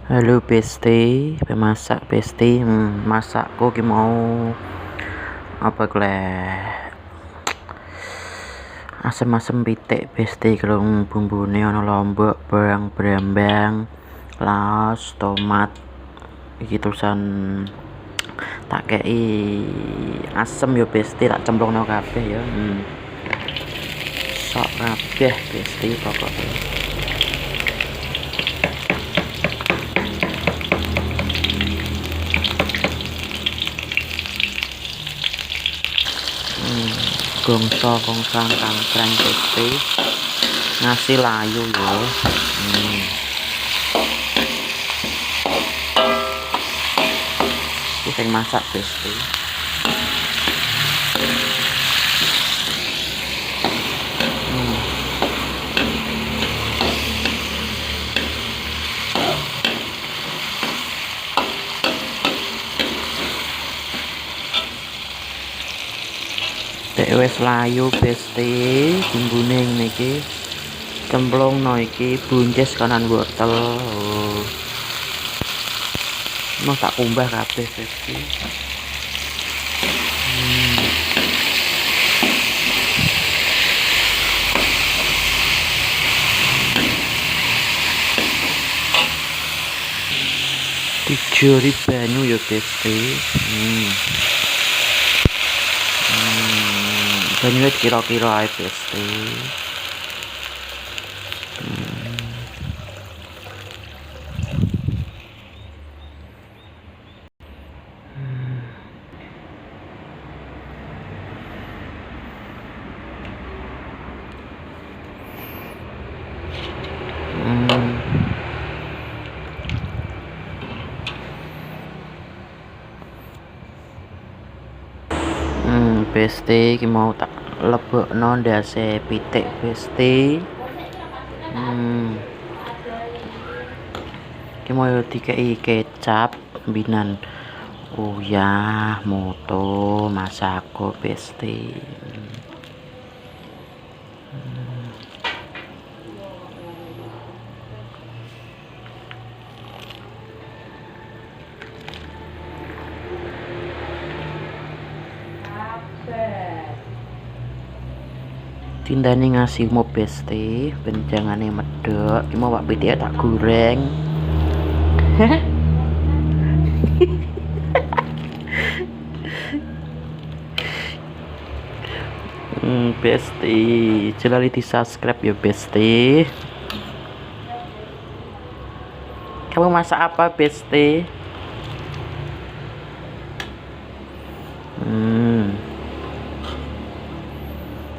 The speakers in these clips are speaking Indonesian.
Halo Besti, pemasak Besti, masakku ki mau apa asem-asem pitik Besti, kalau bumbune ana lombok, bawang brambang, laos, tomat, iki terusan tak kei asem yo Besti, tak cemplungno kabeh ya. Sok kabeh Besti pokoknya. Gongso-gongsoan kangkring Besti, ngasih layu yo. Sing masak Besti. Dek wis layu Besti, bumbune niki cemplungno iki buncis kanan wortel. Mau tak kumbah kabeh Besti. Dijori banyu ya Besti. Banyune kira-kira ae Besti. Besti iki mau tak lebokno ndase pitik Besti. Iki mau dikei kecap binan uyah moto masako Besti. Tindane ngasih mo Besti, ben jangane medhok. Iki mau wak pitik tak goreng. Besti, jelali di subscribe ya Besti. Kamu masak apa Besti?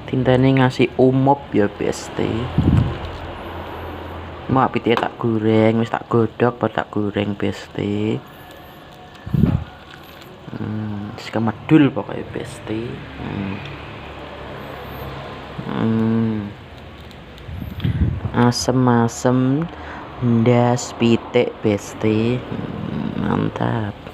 Tindane ngasih umup ya Besti. Mau pitik tak goreng, wis tak godhog baru tak goreng Besti. Sekemedul pokoknya Besti. Asem-asem ndas pitik Besti. Mantap.